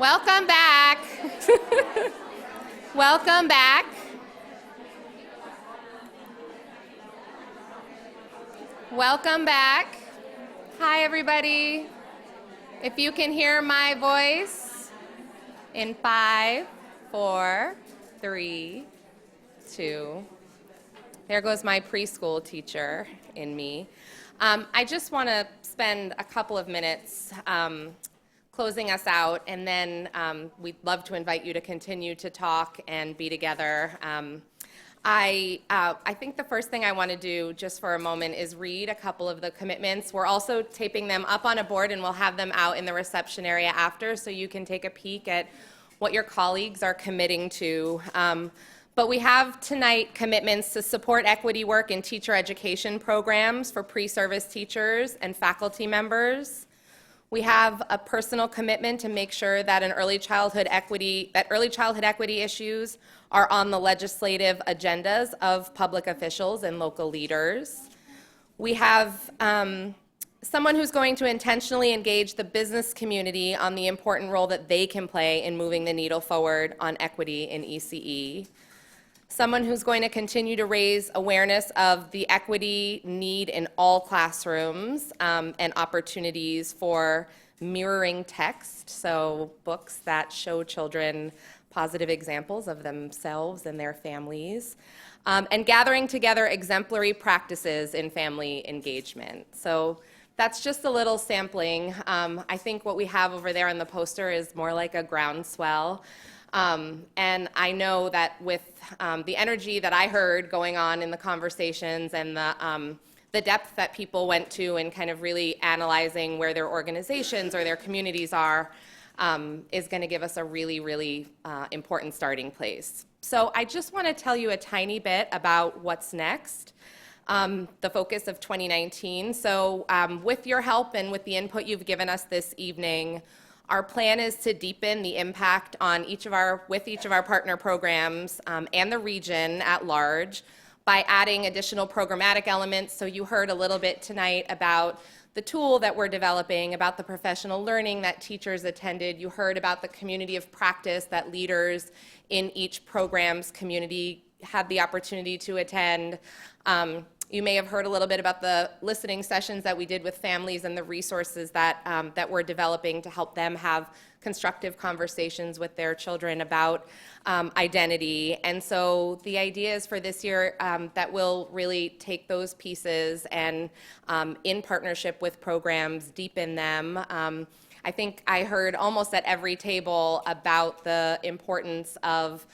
Welcome back. Welcome back. Welcome back. Hi, everybody. If you can hear my voice in 5, 4, 3, 2. There goes my preschool teacher in me. I just want to spend a couple of minutes closing us out, and then we'd love to invite you to continue to talk and be together. I think the first thing I want to do just for a moment is read a couple of the commitments. We're also taping them up on a board, and we'll have them out in the reception area after, so you can take a peek at what your colleagues are committing to. But we have tonight commitments to support equity work in teacher education programs for pre-service teachers and faculty members. We have a personal commitment to make sure that early childhood equity issues are on the legislative agendas of public officials and local leaders. We have someone who's going to intentionally engage the business community on the important role that they can play in moving the needle forward on equity in ECE. Someone who's going to continue to raise awareness of the equity need in all classrooms and opportunities for mirroring text, so books that show children positive examples of themselves and their families, and gathering together exemplary practices in family engagement. So that's just a little sampling. I think what we have over there on the poster is more like a groundswell. And I know that with the energy that I heard going on in the conversations and the depth that people went to in kind of really analyzing where their organizations or their communities are, is going to give us a really, really important starting place. So I just want to tell you a tiny bit about what's next, the focus of 2019. So with your help and with the input you've given us this evening, our plan is to deepen the impact on with each of our partner programs and the region at large by adding additional programmatic elements. So you heard a little bit tonight about the tool that we're developing, about the professional learning that teachers attended. You heard about the community of practice that leaders in each program's community had the opportunity to attend. You may have heard a little bit about the listening sessions that we did with families and the resources that we're developing to help them have constructive conversations with their children about identity. And so the idea is for this year that we'll really take those pieces and in partnership with programs, deepen them. I think I heard almost at every table about the importance of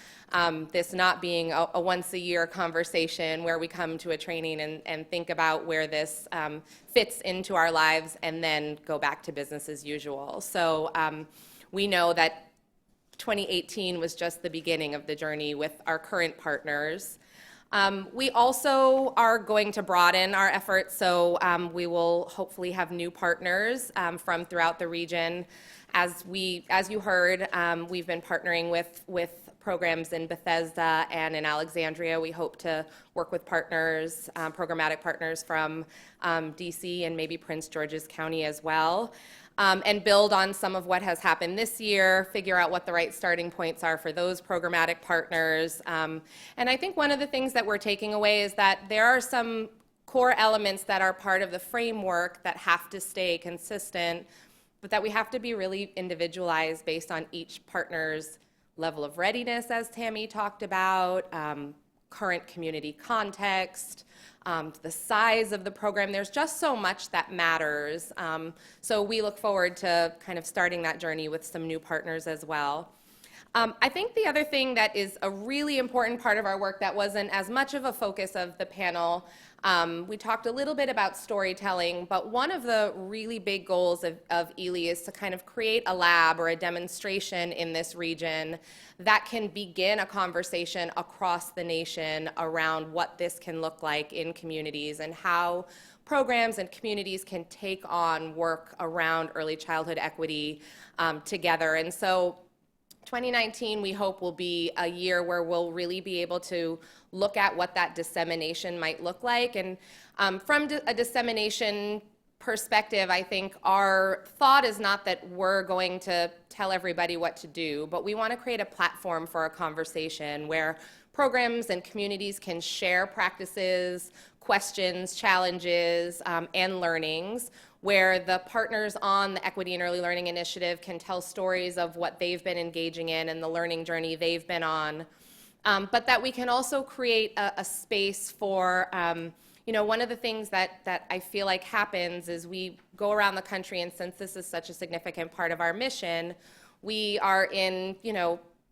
this not being a once-a-year conversation where we come to a training and think about where this fits into our lives and then go back to business as usual. So we know that 2018 was just the beginning of the journey with our current partners. We also are going to broaden our efforts, so we will hopefully have new partners from throughout the region. As you heard, we've been partnering with programs in Bethesda and in Alexandria. We hope to work with partners, programmatic partners from DC and maybe Prince George's County as well. And build on some of what has happened this year, figure out what the right starting points are for those programmatic partners. And I think one of the things that we're taking away is that there are some core elements that are part of the framework that have to stay consistent, but that we have to be really individualized based on each partner's level of readiness, as Tammy talked about, current community context, the size of the program. There's just so much that matters. So we look forward to kind of starting that journey with some new partners as well. I think the other thing that is a really important part of our work that wasn't as much of a focus of the panel, we talked a little bit about storytelling, but one of the really big goals of EELI is to kind of create a lab or a demonstration in this region that can begin a conversation across the nation around what this can look like in communities and how programs and communities can take on work around early childhood equity together. And so 2019, we hope, will be a year where we'll really be able to look at what that dissemination might look like. And from a dissemination perspective, I think our thought is not that we're going to tell everybody what to do, but we want to create a platform for a conversation where programs and communities can share practices, questions, challenges, and learnings, where the partners on the Equity and Early Learning Initiative can tell stories of what they've been engaging in and the learning journey they've been on. But that we can also create a space for, one of the things that I feel like happens is we go around the country, and since this is such a significant part of our mission, we are in,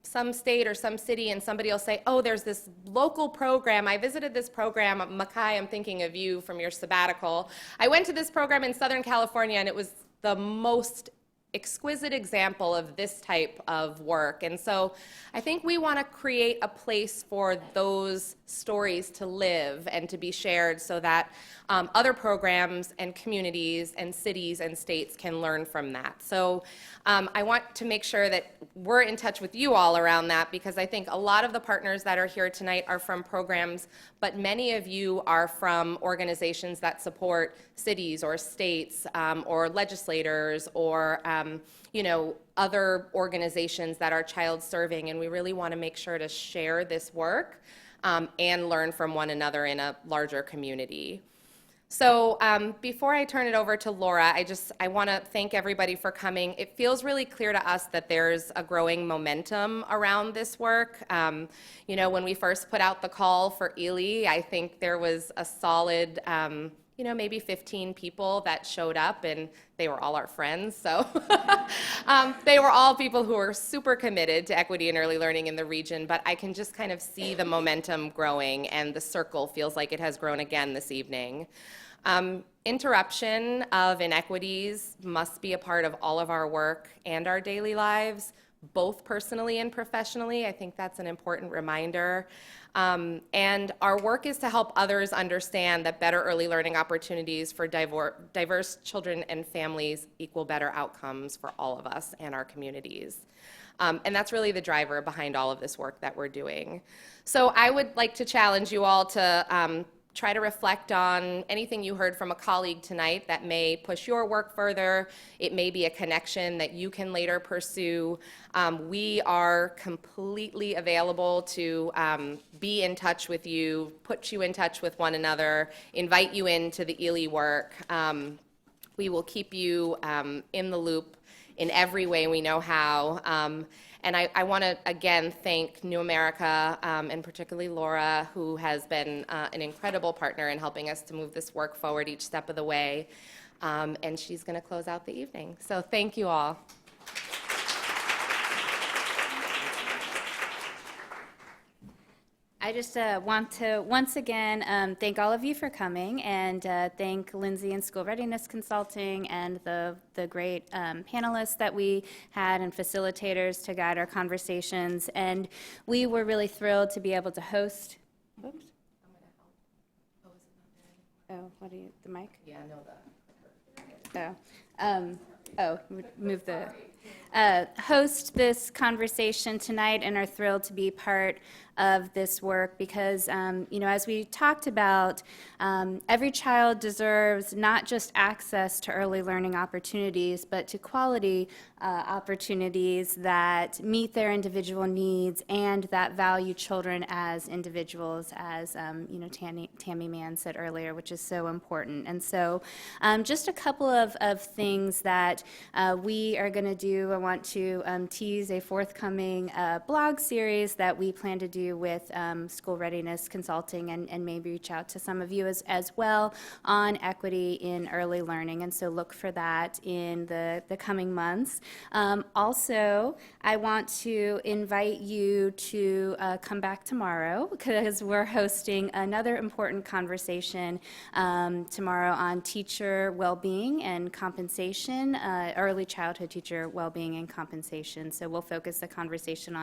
some state or some city, and somebody will say, oh, there's this local program. I visited this program. Makai, I'm thinking of you from your sabbatical. I went to this program in Southern California, and it was the most exquisite example of this type of work. And so I think we want to create a place for those stories to live and to be shared so that other programs and communities and cities and states can learn from that. So I want to make sure that we're in touch with you all around that, because I think a lot of the partners that are here tonight are from programs, but many of you are from organizations that support cities or states or legislators or other organizations that are child serving, and we really want to make sure to share this work and learn from one another in a larger community. So before I turn it over to Laura, I want to thank everybody for coming. It feels really clear to us that there's a growing momentum around this work. When we first put out the call for EELI, I think there was a solid maybe 15 people that showed up, and they were all our friends. So they were all people who were super committed to equity and early learning in the region, but I can just kind of see the momentum growing, and the circle feels like it has grown again this evening. Interruption of inequities must be a part of all of our work and our daily lives, both personally and professionally. I think that's an important reminder. And our work is to help others understand that better early learning opportunities for diverse children and families equal better outcomes for all of us and our communities. And that's really the driver behind all of this work that we're doing. So I would like to challenge you all to try to reflect on anything you heard from a colleague tonight that may push your work further. It may be a connection that you can later pursue. We are completely available to be in touch with you, put you in touch with one another, invite you into the EELI work. We will keep you in the loop in every way we know how. And I want to, again, thank New America, and particularly Laura, who has been an incredible partner in helping us to move this work forward each step of the way. And she's going to close out the evening. So thank you all.
I just want to once again thank all of you for coming, and thank Lindsay and School Readiness Consulting and the great panelists that we had and facilitators to guide our conversations. And we were really thrilled to be able to host. Oops.
I'm going to help. Oh, is it not there anymore?
Oh, what do you, the mic?
Yeah, no,
Move the. Host this conversation tonight, and are thrilled to be part of this work because, as we talked about, every child deserves not just access to early learning opportunities, but to quality opportunities that meet their individual needs and that value children as individuals, as Tammy Mann said earlier, which is so important. And so just a couple of things that we are going to do. I want to tease a forthcoming blog series that we plan to do with School Readiness Consulting, and maybe reach out to some of you as well on equity in early learning. And so look for that in the coming months. Also, I want to invite you to come back tomorrow, because we're hosting another important conversation tomorrow on teacher well-being and compensation, early childhood teacher well-being and compensation. So we'll focus the conversation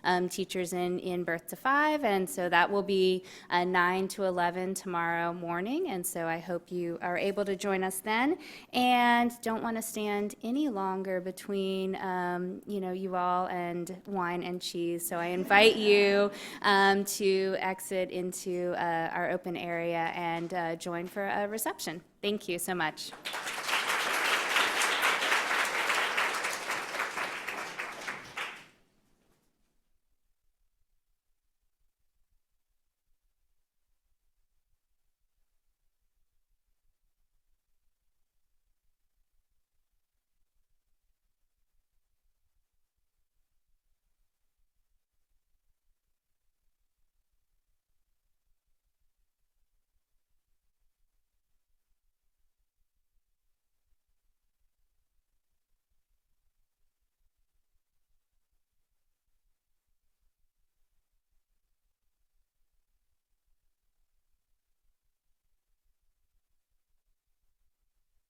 on teachers in birth to 5, and so that will be 9 to 11 tomorrow morning. And so I hope you are able to join us then, and don't want to stand any longer between between, you all and wine and cheese. So I invite you to exit into our open area and join for a reception. Thank you so much.